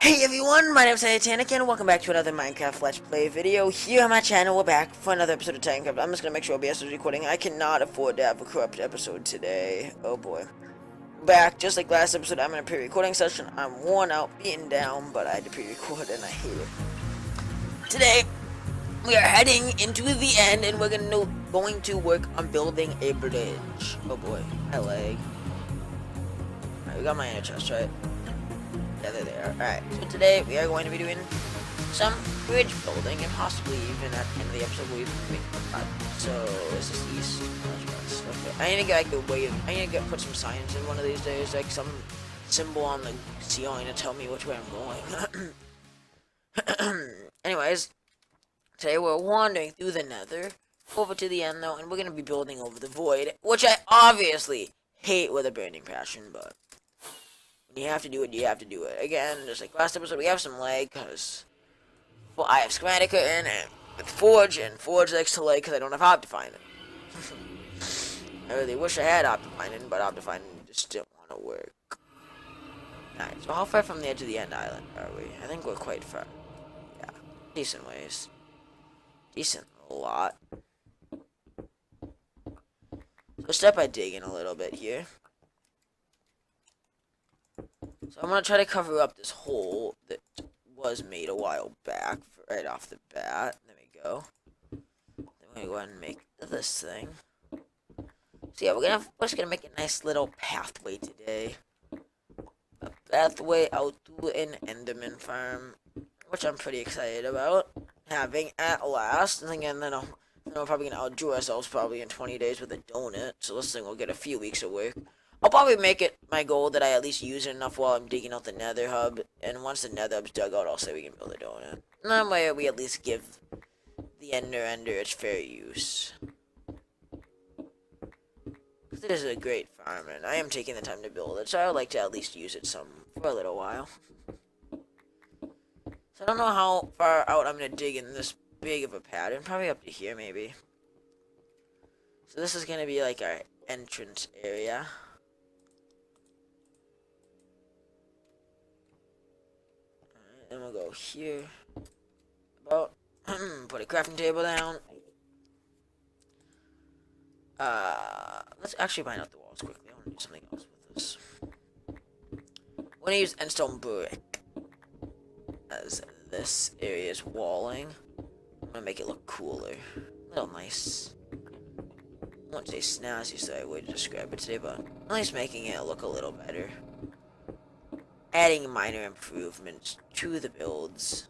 Hey everyone, my name is Titanic and welcome back to another Minecraft Let's Play video. Here on my channel, we're back for another episode of Titancraft. I'm just gonna make sure OBS is recording. I cannot afford to have a corrupt episode today. Oh boy. Back, just like last episode, I'm in a pre-recording session. I'm worn out, beaten down, but I had to pre-record and I hate it. Today, we are heading into the end and we're going to work on building a bridge. Oh boy, my leg. Alright, we got my inner chest, right? Yeah, there they are. Alright, so today we are going to be doing some bridge building and possibly even at the end of the episode we'll even make that. So, is this east? West? Okay. I need to get like a way of, I need to put some signs in one of these days, like some symbol on the ceiling to tell me which way I'm going. Anyways, today we're wandering through the nether, over to the end though, and we're going to be building over the void, which I obviously hate with a burning passion, but you have to do it, you have to do it. Again, just like last episode, we have some lag, because, well, I have Schematica in it with Forge, and Forge likes to lag because I don't have Optifine. I really wish I had Optifine, but Optifine just didn't want to work. Alright, so how far from the edge of the end island are we? I think we're quite far. Yeah, decent ways. Decent a lot. So start by digging a little bit here. So I'm going to try to cover up this hole that was made a while back, right off the bat. There we go. Then we're going to go ahead and make this thing. So yeah, we're just going to make a nice little pathway today. A pathway out to an Enderman farm, which I'm pretty excited about having at last. And again, then we're probably going to outdo ourselves probably in 20 days with a donut. So this thing will get a few weeks of work. I'll probably make it my goal that I at least use it enough while I'm digging out the nether hub. And once the nether hub's dug out, I'll say we can build a donut. And that way we at least give the ender its fair use. Because it is a great farm, and I am taking the time to build it, so I would like to at least use it for a little while. So I don't know how far out I'm going to dig in this big of a pattern. Probably up to here, maybe. So this is going to be like our entrance area. Then we'll go here. About put a crafting table down. Let's actually mine out the walls quickly. I want to do something else with this. I'm gonna use endstone brick as this area's walling. I'm gonna make it look cooler. A little nice. I won't say snazzy, so I would describe it today, but at least making it look a little better. Adding minor improvements to the builds.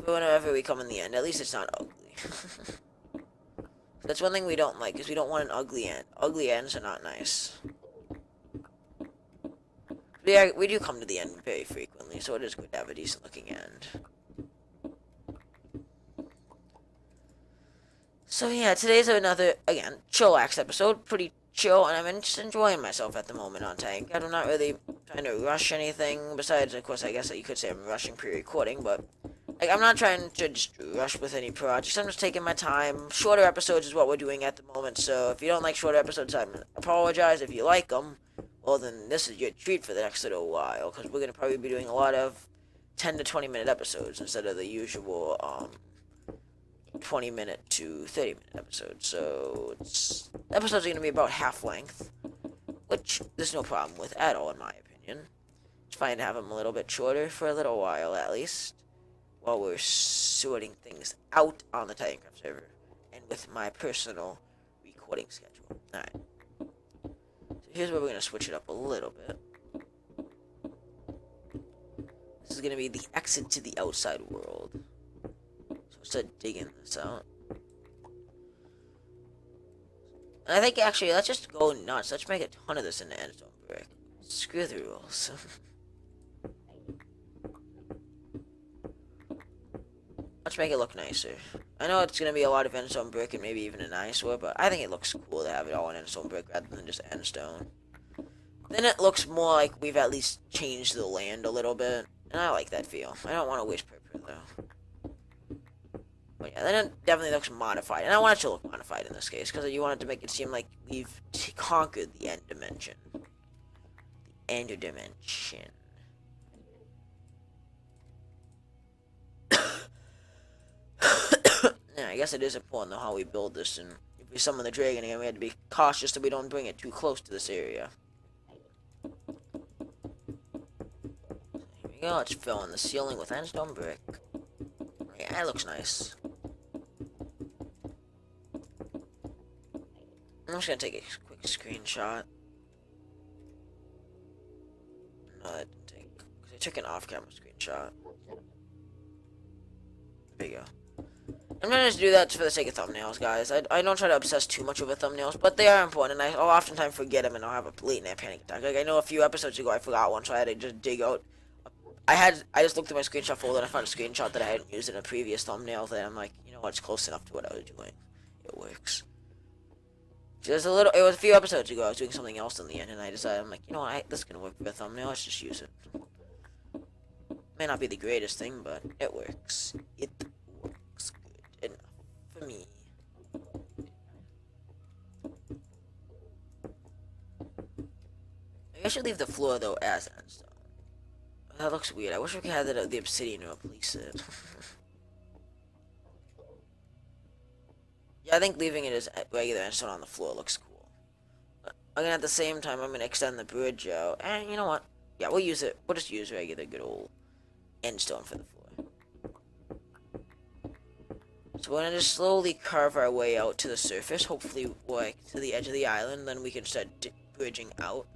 For whenever we come in the end, at least it's not ugly. That's one thing we don't like, is we don't want an ugly end. Ugly ends are not nice. We do come to the end very frequently, so it is good to have a decent looking end. So yeah, today's another, again, chillax episode. Pretty chill, and I'm just enjoying myself at the moment on Tank. I'm not really trying to rush anything, besides, of course, I guess that you could say I'm rushing pre-recording, but like, I'm not trying to just rush with any projects. I'm just taking my time. Shorter episodes is what we're doing at the moment, so if you don't like shorter episodes, I apologize. If you like them, well, then this is your treat for the next little while, because we're going to probably be doing a lot of 10 to 20 minute episodes instead of the usual 20 minute to 30 minute episodes. So episodes are going to be about half length, which there's no problem with at all in my opinion. It's fine to have them a little bit shorter for a little while at least, while we're sorting things out on the Titancraft server and with my personal recording schedule. Alright. So here's where we're going to switch it up a little bit. This is going to be the exit to the outside world. So start digging this out. And I think actually, let's just go nuts. Let's make a ton of this into endstone brick. Screw the rules. Let's make it look nicer. I know it's going to be a lot of endstone brick and maybe even an eyesore, but I think it looks cool to have it all in endstone brick rather than just endstone. Then it looks more like we've at least changed the land a little bit, and I like that feel. I don't want to waste paper though. But yeah, then it definitely looks modified, and I want it to look modified in this case, because you want it to make it seem like we've conquered the end dimension. The end dimension. I guess it is important though how we build this, and if we summon the dragon again, we had to be cautious that we don't bring it too close to this area. Here we go, let's fill in the ceiling with endstone brick. Yeah, that looks nice. I'm just gonna take a quick screenshot. No, that didn't take, because I took an off-camera screenshot. There you go. I'm gonna just do that for the sake of thumbnails, guys. I don't try to obsess too much over thumbnails, but they are important, and I'll oftentimes forget them, and I'll have a late night panic attack. Like, I know a few episodes ago I forgot one, so I had to just dig out. I just looked at my screenshot folder, and I found a screenshot that I hadn't used in a previous thumbnail, and I'm like, you know what, it's close enough to what I was doing. It works. It was a few episodes ago, I was doing something else in the end, and I decided, I'm like, you know what, this is gonna work for a thumbnail, let's just use it. May not be the greatest thing, but it works. It works good enough for me. I should leave the floor, though, as endstone. That looks weird. I wish we could have the obsidian to replace it. Yeah, I think leaving it as regular endstone on the floor looks cool. But again, at the same time, I'm going to extend the bridge out. And you know what? Yeah, we'll use it. We'll just use regular good old endstone for the floor. So we're going to just slowly carve our way out to the surface. Hopefully, like, to the edge of the island. Then we can start bridging out.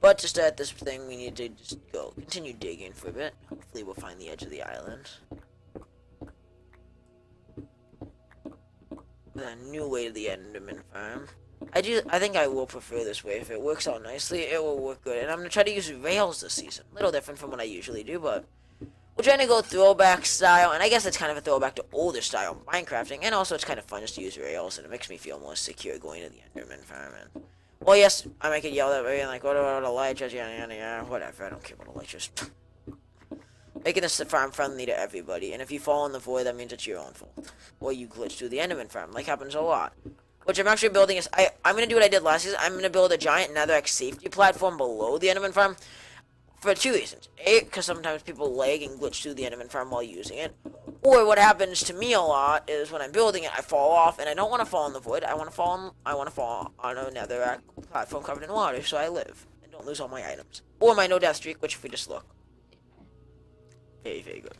But to start this thing, we need to just continue digging for a bit. Hopefully we'll find the edge of the island. A new way to the Enderman farm. I think I will prefer this way. If it works out nicely, it will work good. And I'm going to try to use rails this season. A little different from what I usually do, but we're trying to go throwback style. And I guess it's kind of a throwback to older style Minecrafting. And also it's kind of fun just to use rails, and it makes me feel more secure going to the Enderman farm. And well, yes, I might get yelled at me, like, what about Elytras, yeah, whatever, I don't care about Elytras. Making this farm friendly to everybody, and if you fall in the void, that means it's your own fault. Or you glitch through the Enderman farm, like happens a lot. Which I'm actually building is, I'm gonna do what I did last season. I'm gonna build a giant netherrack safety platform below the Enderman farm for two reasons. A, because sometimes people lag and glitch through the Enderman farm while using it. Or what happens to me a lot is when I'm building it, I fall off, and I don't want to fall in the void. I want to fall on a netherrack platform covered in water, so I live and don't lose all my items. Or my no-death streak, which if we just look, very, very good.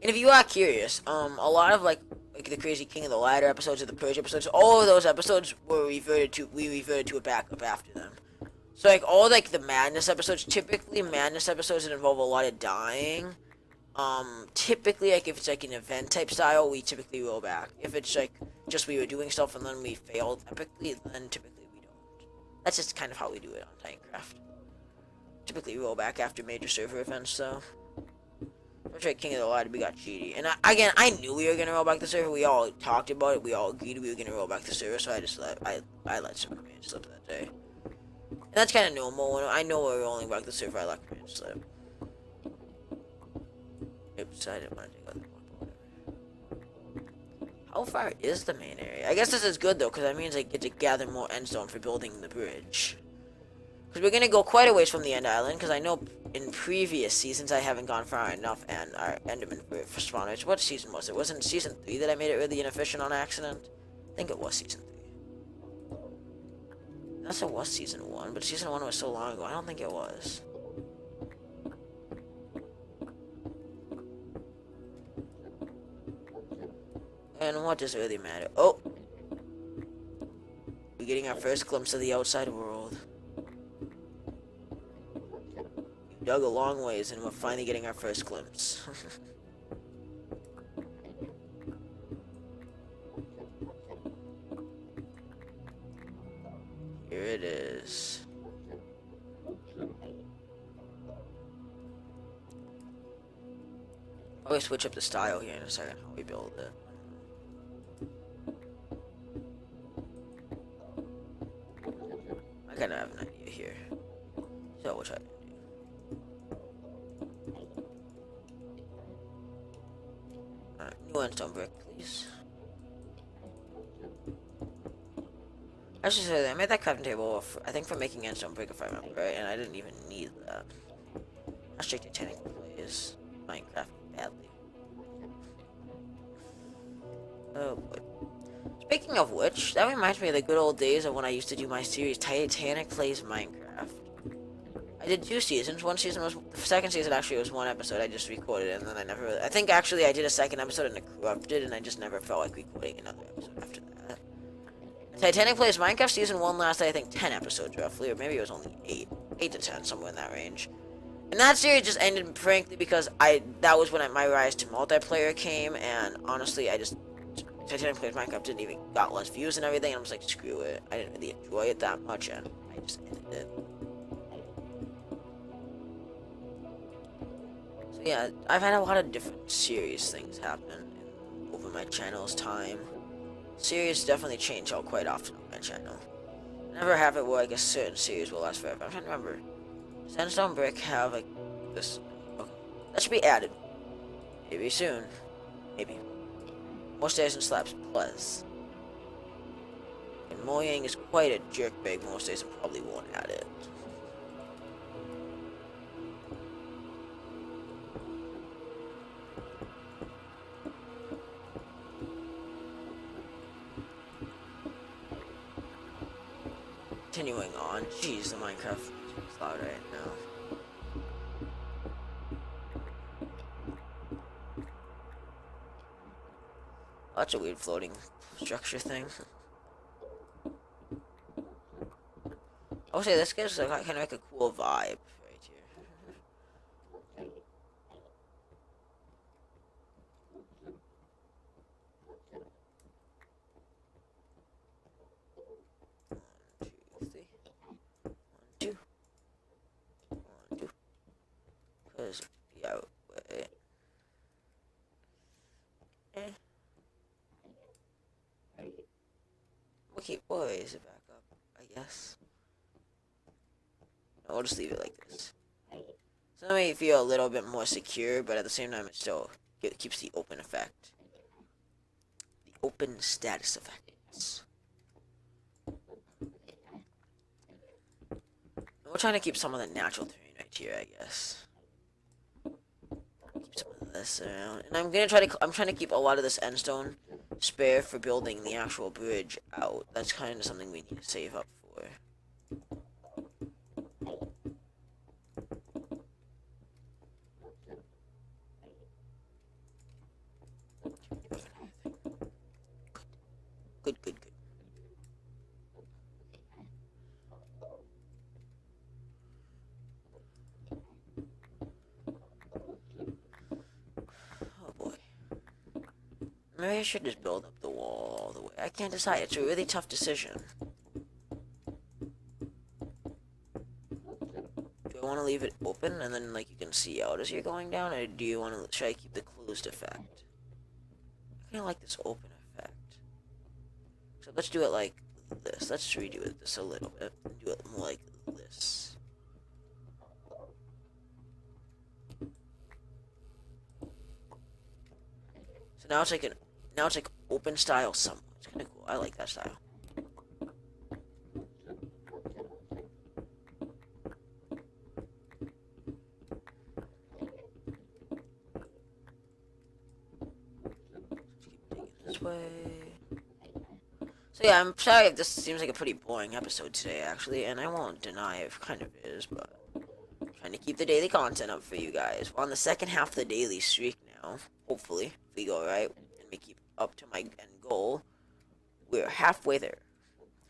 And if you are curious, a lot of like the Crazy King of the Ladder episodes or the Purge episodes, all of those episodes were we reverted to a backup after them. So like all like the Madness episodes, typically Madness episodes that involve a lot of dying. Typically, like, if it's, like, an event type style, we typically roll back. If it's, like, just we were doing stuff and then we failed epically, then typically we don't. That's just kind of how we do it on Titancraft. Typically roll back after major server events, so. Which, like, King of the Ladder, we got cheaty. And, again, I knew we were gonna roll back the server. We all talked about it. We all agreed we were gonna roll back the server, so I just I let some command slip that day. And that's kind of normal. When I know we're rolling back the server, I let command slip. Oops, I didn't want to dig out the block, whatever. How far is the main area? I guess this is good, though, because that means I get to gather more endstone for building the bridge. Because we're going to go quite a ways from the end island, because I know in previous seasons I haven't gone far enough, and our Enderman for spawners. What season was it? Was it season 3 that I made it really inefficient on accident? I think it was season 3. Unless it was season 1, but season 1 was so long ago, I don't think it was. And what does it really matter? Oh! We're getting our first glimpse of the outside world. We dug a long ways and we're finally getting our first glimpse. Here it is. I'll switch up the style here in a second, how we build it. I kind of have an idea here. So we'll try to do. Alright, new endstone brick, please. I should say that I made that crafting table, I think, for making endstone brick, if I remember right, and I didn't even need that. How strict Titanic plays Minecraft badly. Oh boy. Speaking of which, that reminds me of the good old days of when I used to do my series Titanic Plays Minecraft. I did 2 seasons. One season was the second season actually was one episode. I just recorded it and then I never really, I think actually I did a second episode and it corrupted and I just never felt like recording another episode after that. Titanic Plays Minecraft season 1 lasted I think 10 episodes roughly, or maybe it was only 8 to 10, somewhere in that range. And that series just ended frankly because that was when my rise to multiplayer came, and honestly Titanic Plays Minecraft didn't even got less views and everything, and I'm just like, screw it. I didn't really enjoy it that much, and I just ended it. So yeah, I've had a lot of different serious things happen over my channel's time. Series definitely change out quite often on my channel. I never have it where like a certain series will last forever. I'm trying to remember. Sandstone Brick have like this. Okay. That should be added. Maybe soon. Maybe. More stairs and slabs, plus. And Mojang is quite a jerkbag most days and probably won't add it. Continuing on. Jeez, the Minecraft is loud right now. That's a weird floating structure thing. I would say this gives like, kind of like a cool vibe right here. 1, 2, 3. 1, 2. 1, 2. Cause yeah, wait. Okay, we'll raise it back up, I guess. No, we'll just leave it like this. So that may you feel a little bit more secure, but at the same time it still keeps the open effect. The open status effects. We're trying to keep some of the natural terrain right here, I guess. Keep some of this around. And I'm trying to keep a lot of this endstone spare for building the actual bridge out. That's kind of something we need to save up for. Good. Oh boy. Maybe I should just build up the wall all the way. I can't decide. It's a really tough decision. Do I want to leave it open and then like you can see out as you're going down, or do you want to try to keep the closed effect? I kind of like this open effect. So let's do it like this. Let's redo it this a little bit. Do it more like this. So now it's like open style somewhat. It's kind of cool. I like that style. This way. So yeah, I'm sorry if this seems like a pretty boring episode today, actually, and I won't deny it kind of is, but I'm trying to keep the daily content up for you guys. We're on the second half of the daily streak now, hopefully, if we go right, and we keep up to my end goal. We're halfway there.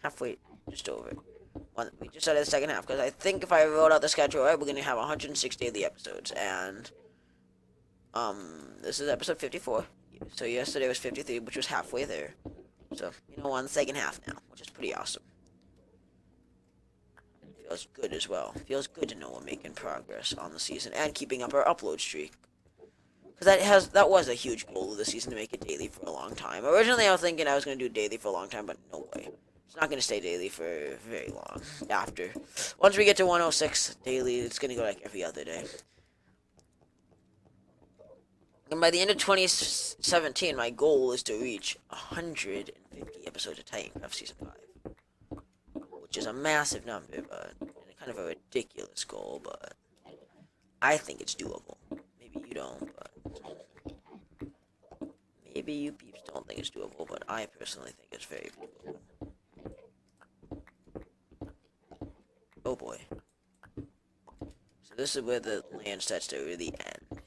Halfway, just over. We just started the second half, because I think if I wrote out the schedule right, we're going to have 106 daily episodes, and, this is episode 54. So yesterday was 53, which was halfway there. So, we're on the second half now, which is pretty awesome. Feels good as well. Feels good to know we're making progress on the season and keeping up our upload streak. Because that was a huge goal of the season, to make it daily for a long time. Originally, I was thinking I was going to do daily for a long time, but no way. It's not going to stay daily for very long after. Once we get to 106 daily, it's going to go like every other day. And by the end of 2017, my goal is to reach 150 episodes of Titancraft Season 5. Which is a massive number, but kind of a ridiculous goal, but I think it's doable. Maybe you don't, but maybe you peeps don't think think it's doable, but I personally think it's very doable. Oh boy. So this is where the land starts to really end.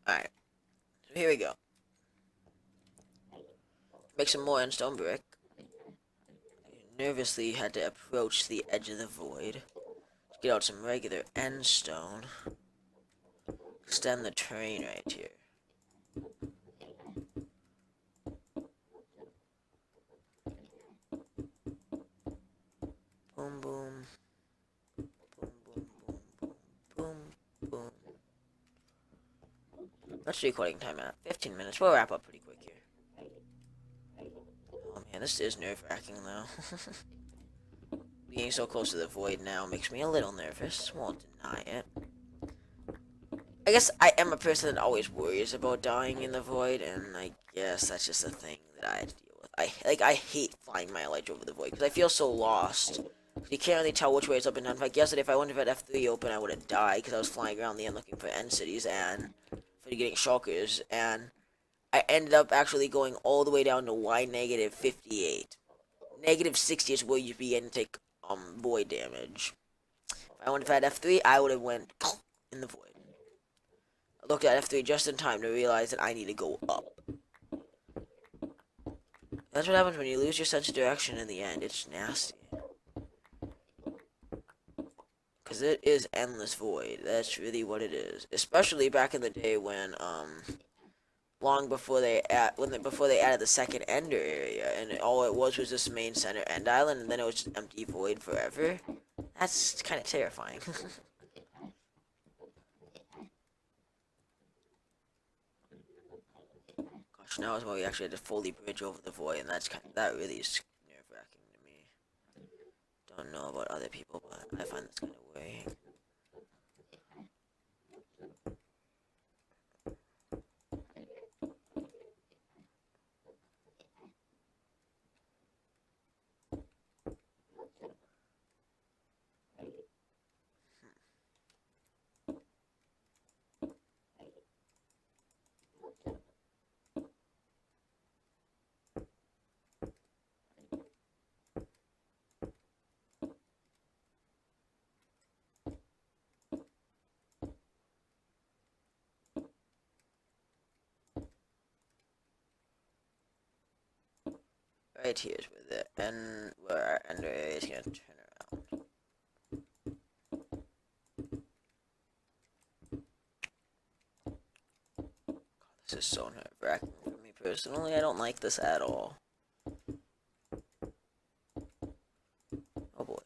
Alright. So here we go. Make some more stone brick. Nervously had to approach the edge of the void. Get out some regular end stone. Extend the terrain right here. Boom, boom. Boom, boom, boom, boom, boom, boom. What's the recording time at? 15 minutes. We'll wrap up pretty quick here. Oh man, this is nerve-wracking though. Being so close to the void now makes me a little nervous. Won't deny it. I guess I am a person that always worries about dying in the void, and I guess that's just a thing that I have to deal with. I hate flying my light over the void because I feel so lost. You can't really tell which way it's up and down. In fact, yesterday if I wouldn't have had F3 open, I would have died because I was flying around the end looking for end cities and for getting shulkers, and I ended up actually going all the way down to Y negative 58. Negative 60 is where you begin to take void damage. If I wouldn't have had F3, I would have went in the void. I looked at F3 just in time to realize that I need to go up. That's what happens when you lose your sense of direction in the end. It's nasty. Because it is endless void. That's really what it is. Especially back in the day when, long before they added the second ender area, and all it was this main center end island, and then it was just empty void forever. That's kind of terrifying. Gosh, now is when we actually had to fully bridge over the void, and that really is nerve-wracking to me. Don't know about other people, but I find this kind of worrying. Right here is where our ender area is going to turn around. God, this is so nerve-wracking for me personally. I don't like this at all. Oh boy.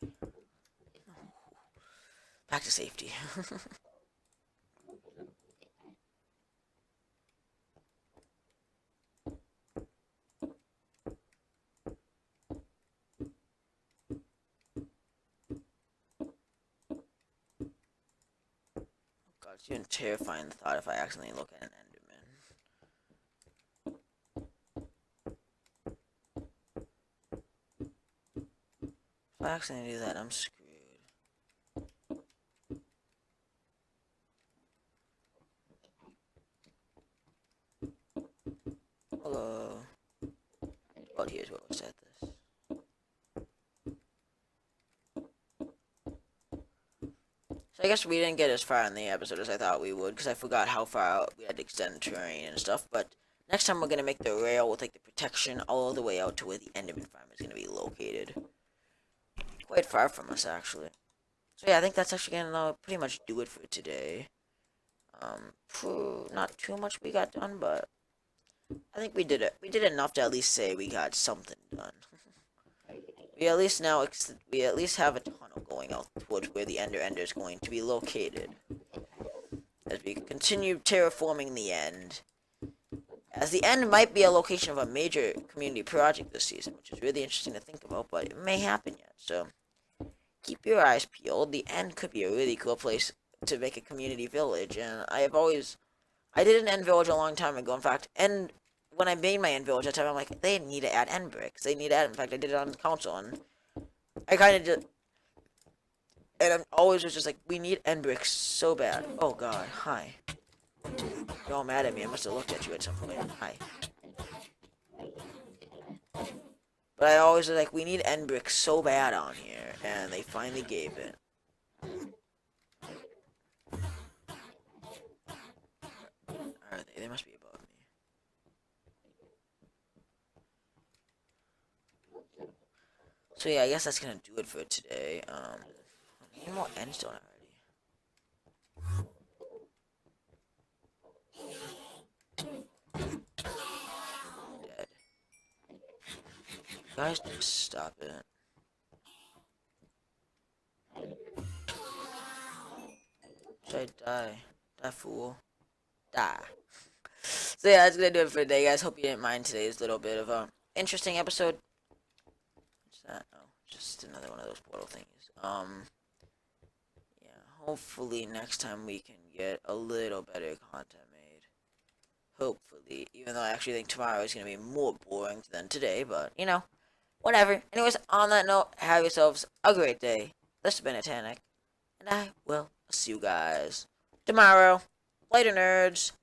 Back to safety. It's even terrifying the thought if I accidentally look at an Enderman. If I accidentally do that, I'm screwed. Hello. Well, here's where we'll set this. So I guess we didn't get as far in the episode as I thought we would, because I forgot how far out we had to extend terrain and stuff, but next time we're going to make the rail with like the protection all the way out to where the Enderman farm is going to be located. Quite far from us, actually. So yeah, I think that's actually going to pretty much do it for today. Not too much we got done, but I think we did it. We did enough to at least say we got something done. We at least have a tunnel going out towards where the Ender is going to be located. As we continue terraforming the end. As the end might be a location of a major community project this season, which is really interesting to think about, but it may happen yet. So keep your eyes peeled. The end could be a really cool place to make a community village, and I did an end village a long time ago. In fact, when I made my end village that time, I'm like, they need to add end bricks. They need to add. In fact, I did it on the console, and I kind of just. And I'm always just like, we need end bricks so bad. Oh god, hi. You're all mad at me. I must have looked at you at some point. Hi. But I always was like, we need end bricks so bad on here. And they finally gave it. Are they? They must be above me. So yeah, I guess that's gonna do it for today. I need more endstone already. Dead. Guys, just stop it. Should I die? Die, fool. Die. So yeah, that's gonna do it for today, guys. Hope you didn't mind today's little bit of a interesting episode. What's that? Oh, just another one of those portal thingies. Yeah. Hopefully next time we can get a little better content made. Hopefully, even though I actually think tomorrow is gonna be more boring than today, but you know, whatever. Anyways, on that note, have yourselves a great day. This has been Titanic, and I will see you guys tomorrow. Later, nerds.